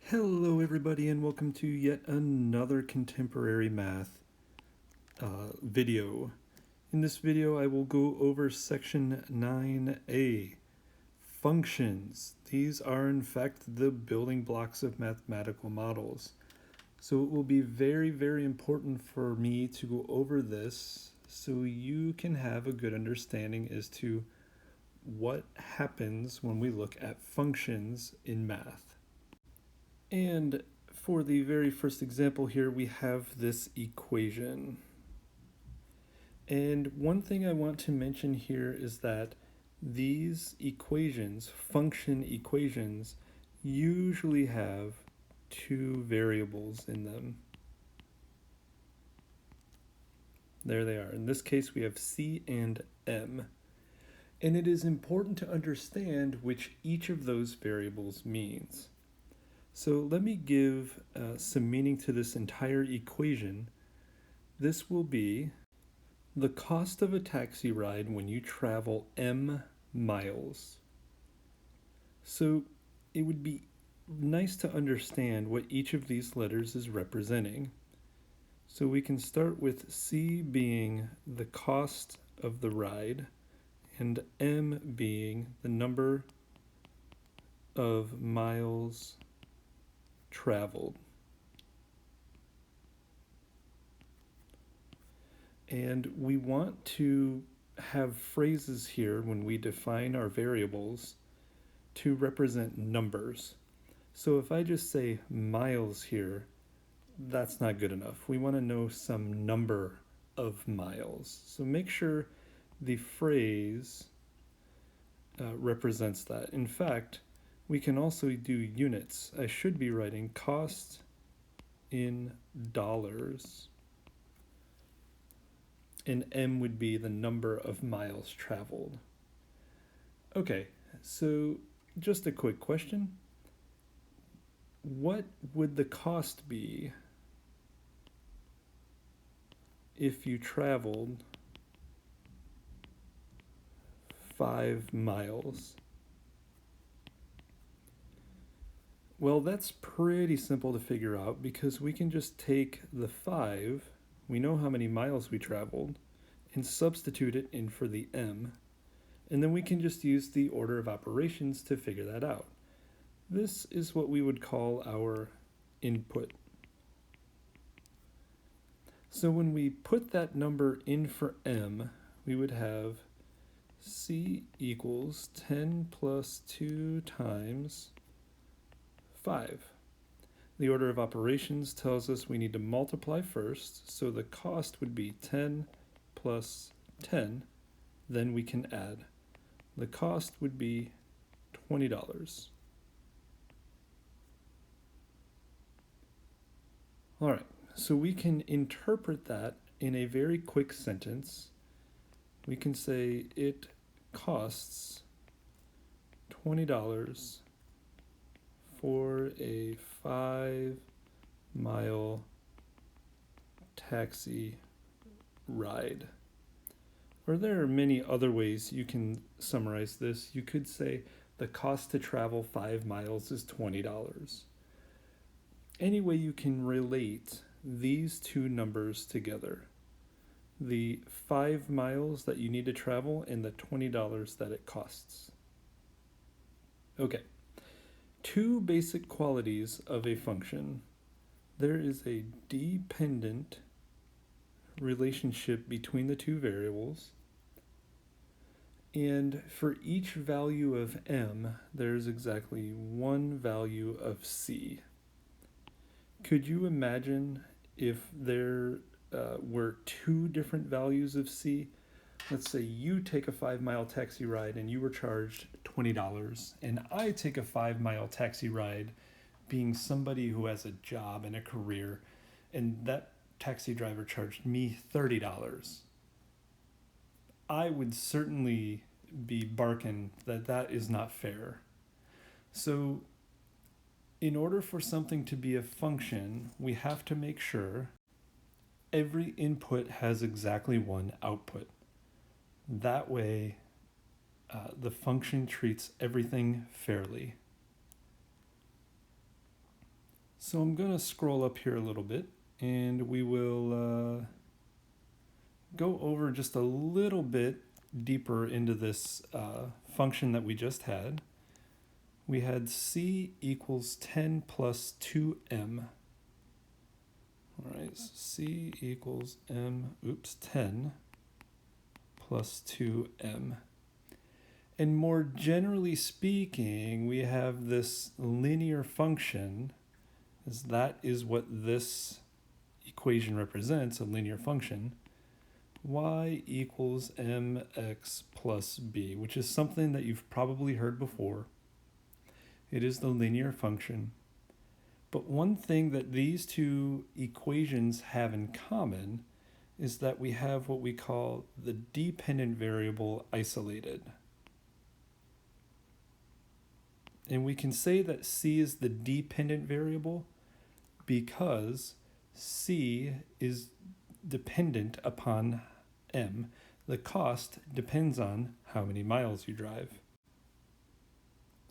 Hello, everybody, and welcome to yet another contemporary math video. In this video, I will go over section 9a, functions. These are, in fact, the building blocks of mathematical models. So it will be very, very important for me to go over this so you can have a good understanding as to what happens when we look at functions in math. And for the very first example here, we have this equation. And one thing I want to mention here is that these equations, function equations, usually have two variables in them. There they are. In this case, we have C and M. And it is important to understand which each of those variables means. So let me give some meaning to this entire equation. This will be the cost of a taxi ride when you travel m miles. So it would be nice to understand what each of these letters is representing. So we can start with C being the cost of the ride and m being the number of miles traveled. And we want to have phrases here when we define our variables to represent numbers. So if I just say miles here, that's not good enough. We want to know some number of miles. So make sure the phrase represents that. In fact, we can also do units. I should be writing cost in dollars. And M would be the number of miles traveled. Okay, so just a quick question. What would the cost be if you traveled 5 miles? Well, that's pretty simple to figure out because we can just take the 5, we know how many miles we traveled, and substitute it in for the m, and then we can just use the order of operations to figure that out. This is what we would call our input. So when we put that number in for m, we would have C equals 10 plus 2 times 5. The order of operations tells us we need to multiply first, so the cost would be 10 plus 10, then we can add. The cost would be $20. All right, so we can interpret that in a very quick sentence. We can say it costs $20 for a 5-mile taxi ride. Or there are many other ways you can summarize this. You could say the cost to travel 5 miles is $20. Any way you can relate these two numbers together, the 5 miles that you need to travel and the $20 that it costs. Okay, two basic qualities of a function. There is a dependent relationship between the two variables, and for each value of m, there's exactly one value of c. Could you imagine if there were two different values of c? Let's say you take a 5-mile taxi ride and you were charged $20, and I take a 5-mile taxi ride being somebody who has a job and a career, and that taxi driver charged me $30. I would certainly be barking that that is not fair. So in order for something to be a function, we have to make sure every input has exactly one output. That way, the function treats everything fairly. So I'm going to scroll up here a little bit and we will go over just a little bit deeper into this function that we just had. We had c equals 10 plus 2m. All right, so c equals 10 plus 2m. And more generally speaking, we have this linear function, as that is what this equation represents, a linear function, y equals mx plus b, which is something that you've probably heard before. It is the linear function. But one thing that these two equations have in common is that we have what we call the dependent variable isolated. And we can say that c is the dependent variable because c is dependent upon m. The cost depends on how many miles you drive.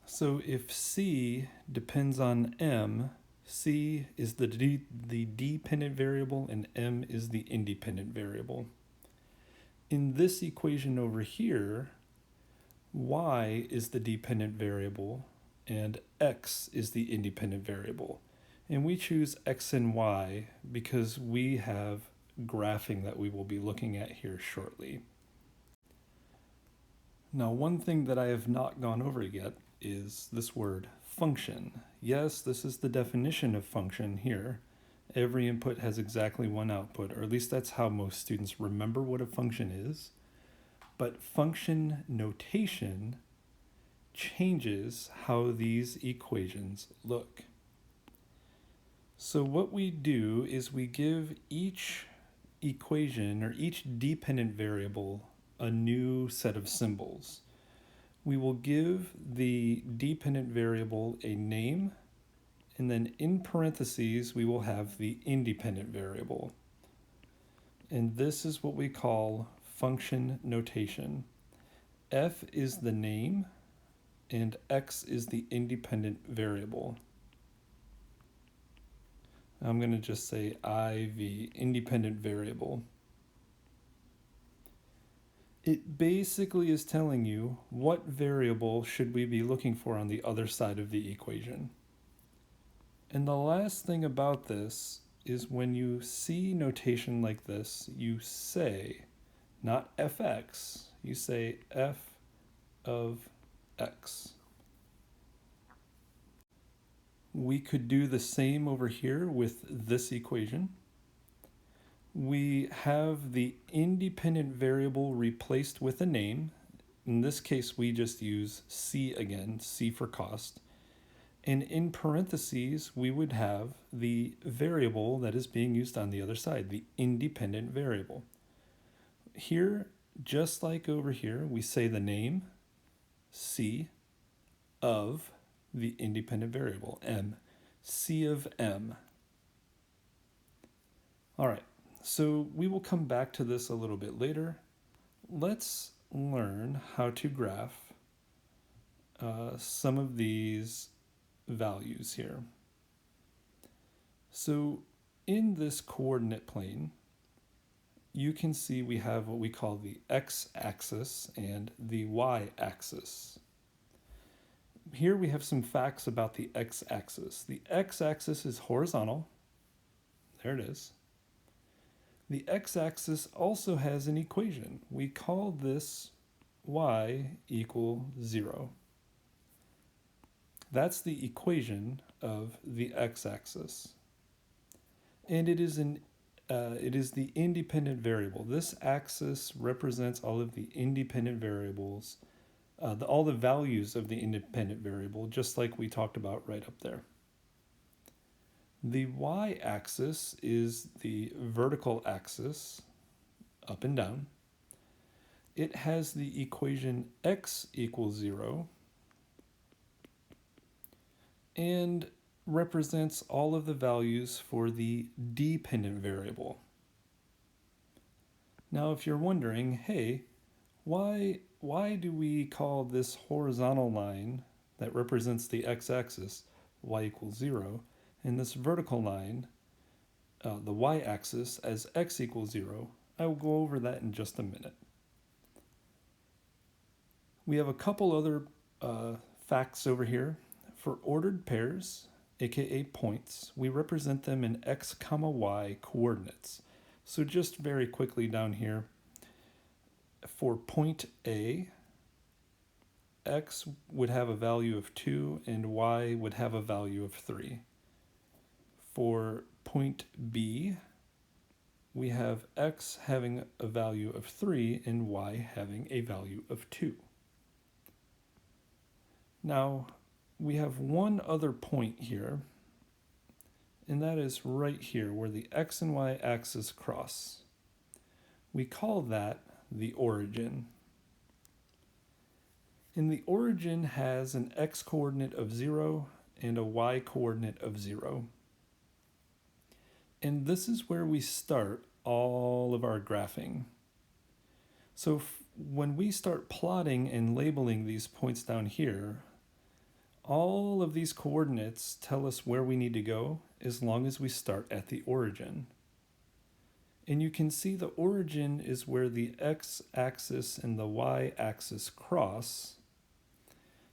So if c depends on m, c is the dependent variable and m is the independent variable. In this equation over here, y is the dependent variable and x is the independent variable. And we choose x and y because we have graphing that we will be looking at here shortly. Now, one thing that I have not gone over yet is this word function. Yes, this is the definition of function here. Every input has exactly one output, or at least that's how most students remember what a function is. But function notation changes how these equations look. So what we do is we give each equation or each dependent variable a new set of symbols. We will give the dependent variable a name, and then in parentheses we will have the independent variable. And this is what we call function notation. F is the name and x is the independent variable. I'm going to just say IV, independent variable. It basically is telling you what variable should we be looking for on the other side of the equation. And the last thing about this is when you see notation like this, you say, not fx, you say f of x. We could do the same over here with this equation. We have the independent variable replaced with a name. In this case, we just use c again, c for cost. And in parentheses, we would have the variable that is being used on the other side, the independent variable. Here, just like over here, we say the name, c, of the independent variable, m, c of m. All right, so we will come back to this a little bit later. Let's learn how to graph some of these values here. So in this coordinate plane, you can see we have what we call the x-axis and the y-axis. Here we have some facts about the x-axis. The x-axis is horizontal. There it is. The x-axis also has an equation. We call this y equal 0. That's the equation of the x-axis. And it is the independent variable. This axis represents all of the independent variables, all the values of the independent variable, just like we talked about right up there. The y-axis is the vertical axis, up and down. It has the equation x equals 0 and represents all of the values for the dependent variable. Now, if you're wondering, hey, why do we call this horizontal line that represents the x-axis y equals 0, and this vertical line, the y-axis, as x equals 0. I will go over that in just a minute. We have a couple other facts over here. For ordered pairs, aka points, we represent them in x comma y coordinates. So just very quickly down here, for point A, x would have a value of 2 and y would have a value of 3. For point B, we have x having a value of 3 and y having a value of 2. Now, we have one other point here, and that is right here where the x and y axis cross. We call that the origin. And the origin has an x coordinate of 0 and a y coordinate of 0. And this is where we start all of our graphing. So when we start plotting and labeling these points down here, all of these coordinates tell us where we need to go as long as we start at the origin. And you can see the origin is where the x-axis and the y-axis cross.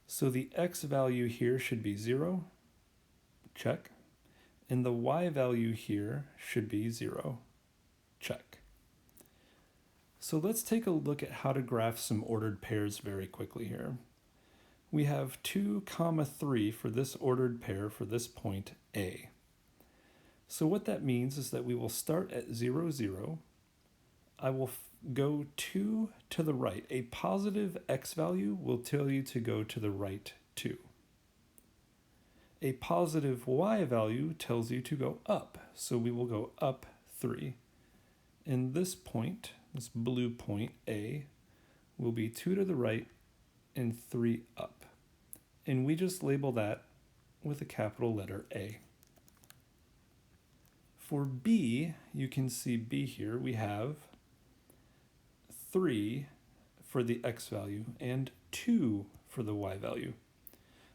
So the x value here should be 0, check. And the y value here should be 0, check. So let's take a look at how to graph some ordered pairs very quickly here. We have 2, 3 for this ordered pair for this point A. So what that means is that we will start at 0, 0. I will go 2 to the right. A positive x value will tell you to go to the right 2. A positive y value tells you to go up, so we will go up 3. And this point, this blue point A, will be 2 to the right and 3 up. And we just label that with a capital letter A. For B, you can see B here, we have 3 for the x value and 2 for the y value.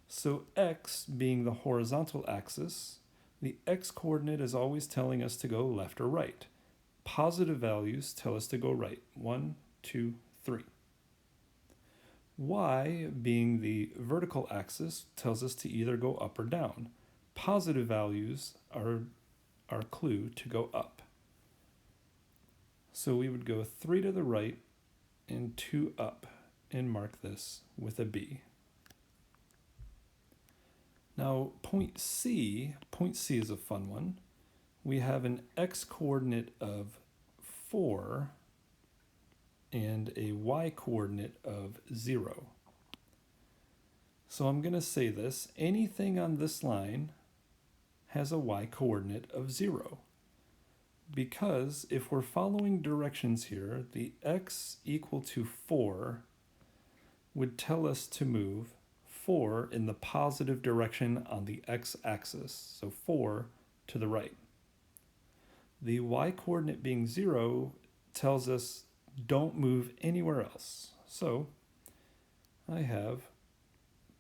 So x being the horizontal axis, the x coordinate is always telling us to go left or right. Positive values tell us to go right. 1, 2, 3. Y, being the vertical axis, tells us to either go up or down. Positive values are our clue to go up. So we would go 3 to the right and 2 up and mark this with a B. Now point C is a fun one. We have an x coordinate of 4 and a y coordinate of 0. So I'm going to say this, anything on this line has a y coordinate of 0. Because if we're following directions here, the x equal to 4 would tell us to move 4 in the positive direction on the x-axis, so 4 to the right. The y coordinate being 0 tells us don't move anywhere else. So I have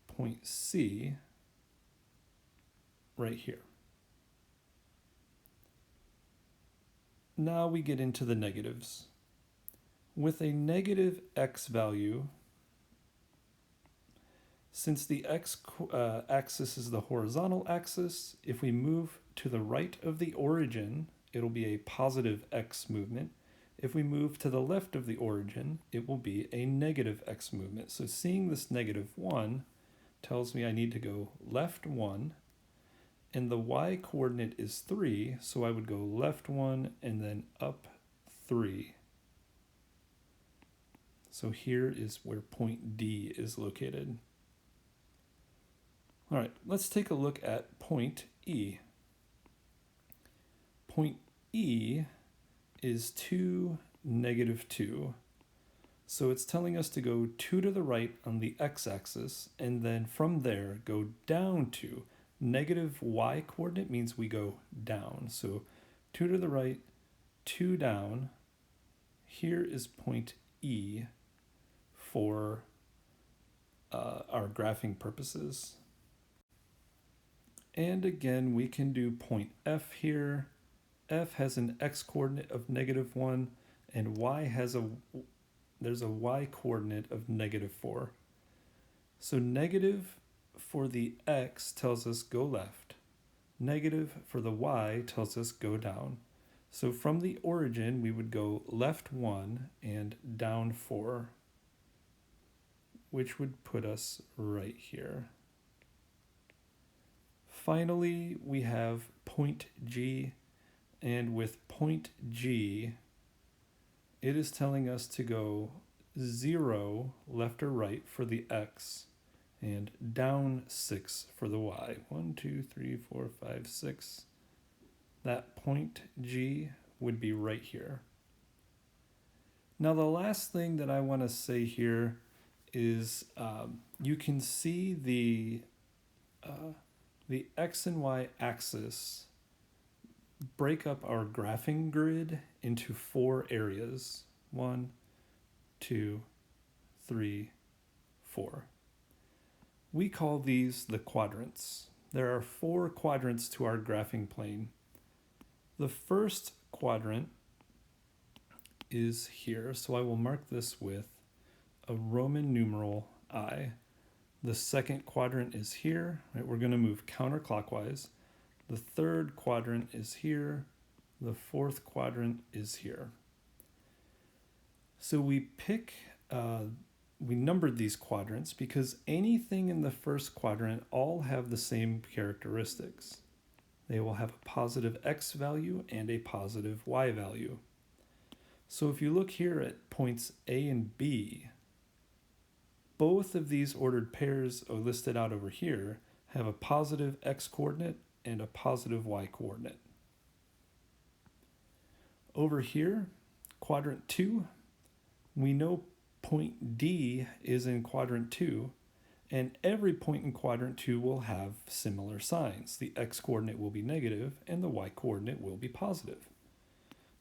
point C right here. Now we get into the negatives. With a negative x value, since the x-axis is the horizontal axis, if we move to the right of the origin, it'll be a positive x movement. If we move to the left of the origin, it will be a negative x movement. So seeing this -1 tells me I need to go left 1, and the y coordinate is 3, so I would go left 1 and then up 3. So here is where point D is located. All right, let's take a look at point E. Point E is 2, -2. So it's telling us to go 2 to the right on the x-axis, and then from there go down 2. Negative y coordinate means we go down. So 2 to the right, 2 down. Here is point E for our graphing purposes. And again, we can do point F here. F has an x coordinate of -1, and there's a y coordinate of -4. So negative for the x tells us go left. Negative for the y tells us go down. So from the origin, we would go left 1 and down 4, which would put us right here. Finally, we have point G, and with point G, it is telling us to go 0 left or right for the x, and down 6 for the y. 1, 2, 3, 4, 5, 6. That point G would be right here. Now the last thing that I want to say here is you can see the x and y axis break up our graphing grid into 4 areas. 1, 2, 3, 4. We call these the quadrants. There are 4 quadrants to our graphing plane. The first quadrant is here, so I will mark this with a Roman numeral I. The second quadrant is here. Right? We're going to move counterclockwise. The third quadrant is here. The fourth quadrant is here. So we numbered these quadrants because anything in the first quadrant all have the same characteristics. They will have a positive x value and a positive y value. So if you look here at points A and B, both of these ordered pairs are listed out over here have a positive x coordinate and a positive y coordinate. Over here, quadrant 2, we know point D is in quadrant 2, and every point in quadrant 2 will have similar signs. The x coordinate will be negative and the y coordinate will be positive.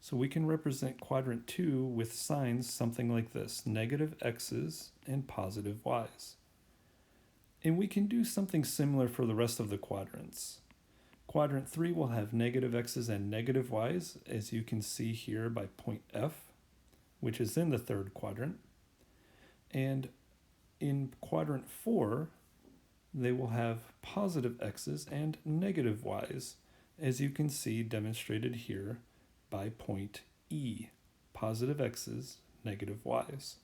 So we can represent quadrant 2 with signs something like this: negative x's and positive y's. And we can do something similar for the rest of the quadrants. Quadrant 3 will have negative x's and negative y's, as you can see here by point F, which is in the third quadrant. And in quadrant 4, they will have positive x's and negative y's, as you can see demonstrated here by point E, positive x's, negative y's.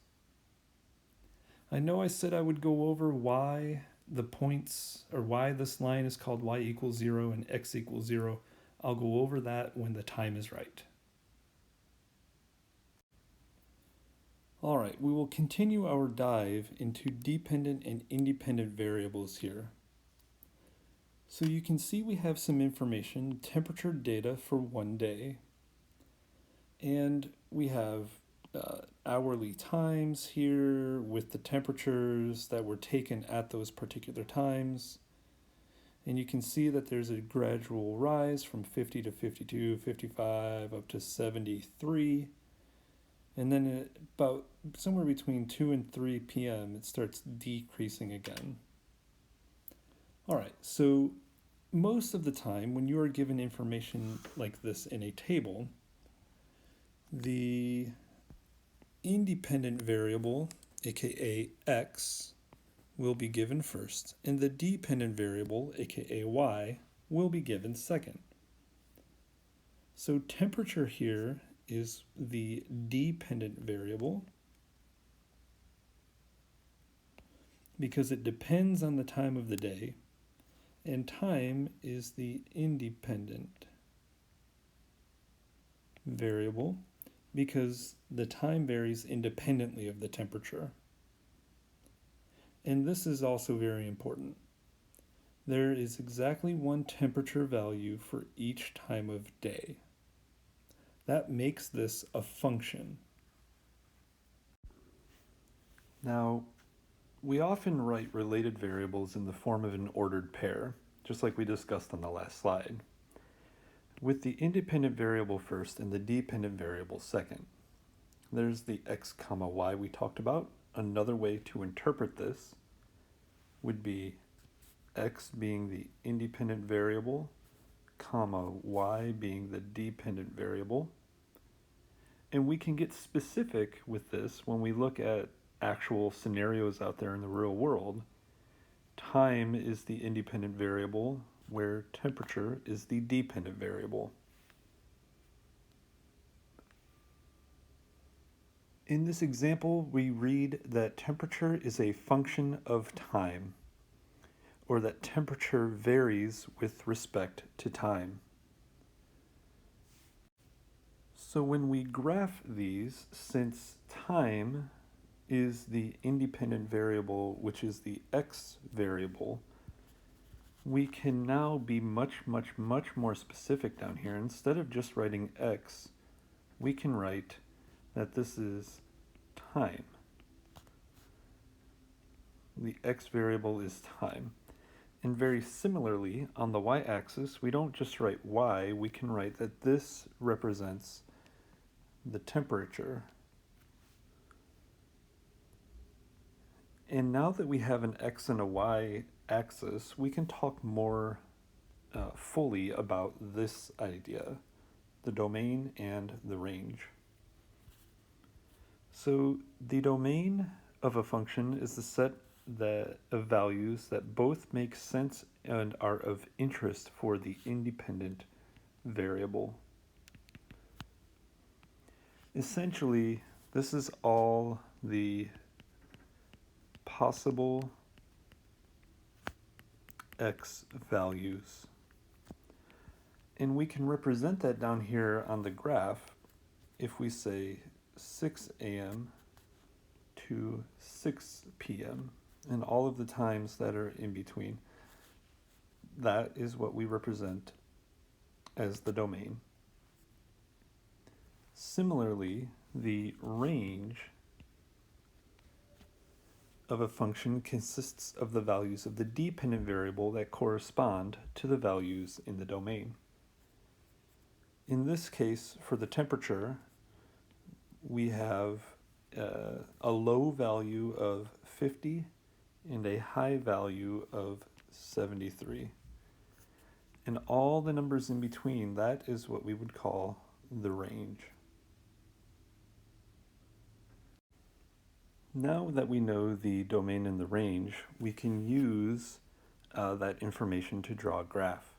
I know I said I would go over why the points, or why this line is called y equals 0 and x equals 0. I'll go over that when the time is right. All right, we will continue our dive into dependent and independent variables here. So you can see we have some information, temperature data for one day. And we have hourly times here with the temperatures that were taken at those particular times. And you can see that there's a gradual rise from 50 to 52, 55, up to 73. And then at about somewhere between 2 and 3 p.m., it starts decreasing again. All right, so most of the time when you are given information like this in a table, the independent variable, aka x, will be given first, and the dependent variable, aka y, will be given second. So temperature here is the dependent variable because it depends on the time of the day, and time is the independent variable because the time varies independently of the temperature. And this is also very important. There is exactly one temperature value for each time of day. That makes this a function. Now, we often write related variables in the form of an ordered pair, just like we discussed on the last slide, with the independent variable first and the dependent variable second. There's the x comma y we talked about. Another way to interpret this would be x being the independent variable, comma, y being the dependent variable. And we can get specific with this when we look at actual scenarios out there in the real world. Time is the independent variable, where temperature is the dependent variable. In this example, we read that temperature is a function of time, or that temperature varies with respect to time. So when we graph these, since time is the independent variable, which is the x variable, we can now be much more specific down here. Instead of just writing x, we can write that this is time. The x variable is time. And very similarly, on the y-axis, we don't just write y, we can write that this represents the temperature. And now that we have an x and a y axis, we can talk more fully about this idea, the domain and the range. So the domain of a function is the set of values that both make sense and are of interest for the independent variable. Essentially, this is all the possible x values. And we can represent that down here on the graph if we say 6 a.m. to 6 p.m. and all of the times that are in between. That is what we represent as the domain. Similarly, the range of a function consists of the values of the dependent variable that correspond to the values in the domain. In this case, for the temperature, we have a low value of 50 and a high value of 73. And all the numbers in between, that is what we would call the range. Now that we know the domain and the range, we can use that information to draw a graph.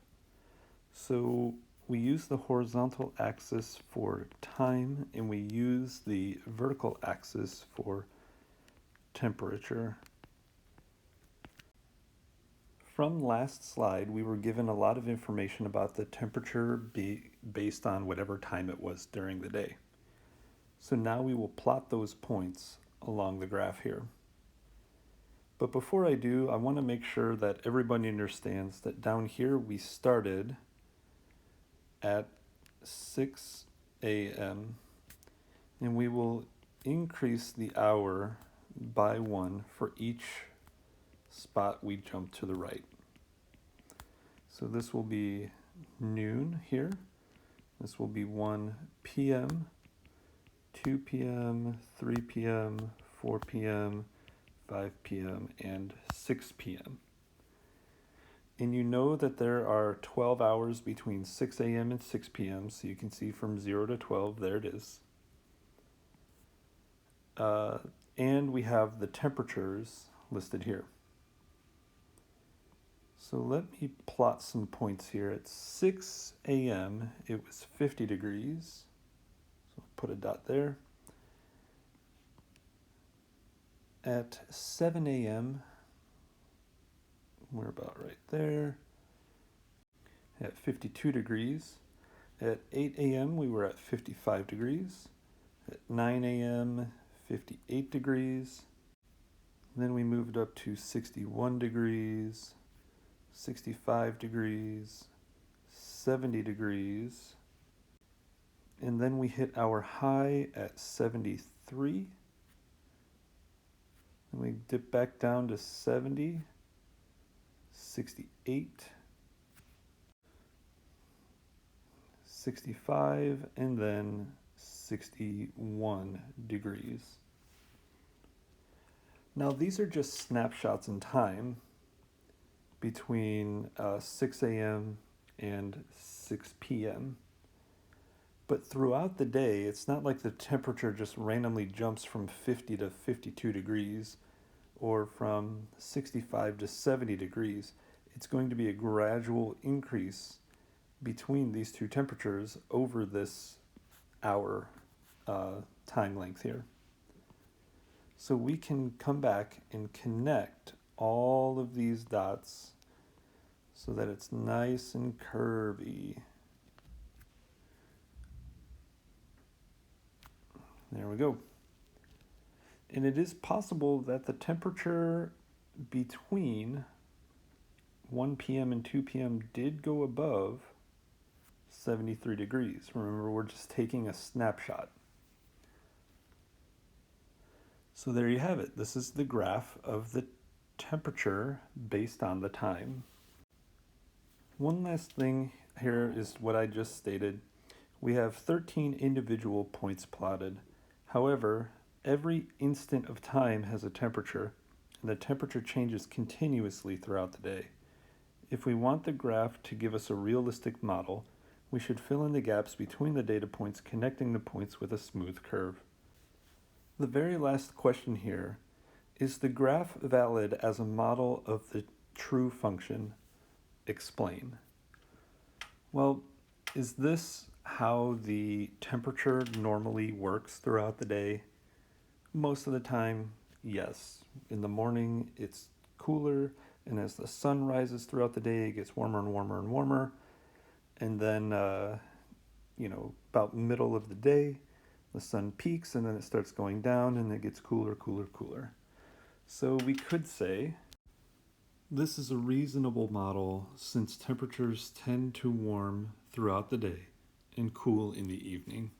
So we use the horizontal axis for time, and we use the vertical axis for temperature. From last slide, we were given a lot of information about the temperature based on whatever time it was during the day. So now we will plot those points along the graph here. But before I do, I want to make sure that everybody understands that down here we started at 6 a.m. and we will increase the hour by 1 for each spot we jump to the right. So this will be noon here. This will be 1 p.m., 2 p.m., 3 p.m., 4 p.m., 5 p.m., and 6 p.m. And you know that there are 12 hours between 6 a.m. and 6 p.m., so you can see from 0 to 12, there it is. And we have the temperatures listed here. So let me plot some points here. At 6 a.m., it was 50 degrees. So put a dot there. At 7 a.m., we're about right there. At 52 degrees. At 8 a.m., we were at 55 degrees. At 9 a.m., 58 degrees. Then we moved up to 61 degrees, 65 degrees, 70 degrees. And then we hit our high at 73. And we dip back down to 70, 68, 65, and then 61 degrees. Now these are just snapshots in time between 6 a.m. and 6 p.m. But throughout the day, it's not like the temperature just randomly jumps from 50 to 52 degrees or from 65 to 70 degrees. It's going to be a gradual increase between these two temperatures over this hour time length here. So we can come back and connect all of these dots so that it's nice and curvy. There we go. And it is possible that the temperature between 1 p.m. and 2 p.m. did go above 73 degrees. Remember, we're just taking a snapshot. So there you have it. This is the graph of the temperature based on the time. One last thing here is what I just stated. We have 13 individual points plotted. However, every instant of time has a temperature, and the temperature changes continuously throughout the day. If we want the graph to give us a realistic model, we should fill in the gaps between the data points, connecting the points with a smooth curve. The very last question here, is the graph valid as a model of the true function? Explain. Well, is this how the temperature normally works throughout the day? Most of the time, yes. In the morning, it's cooler, and as the sun rises throughout the day, it gets warmer and warmer and warmer. And then, about middle of the day, the sun peaks, and then it starts going down, and it gets cooler, cooler, cooler. So we could say this is a reasonable model since temperatures tend to warm throughout the day and cool in the evening.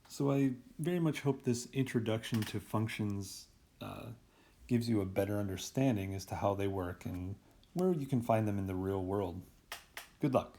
So I very much hope this introduction to functions gives you a better understanding as to how they work and where you can find them in the real world. Good luck.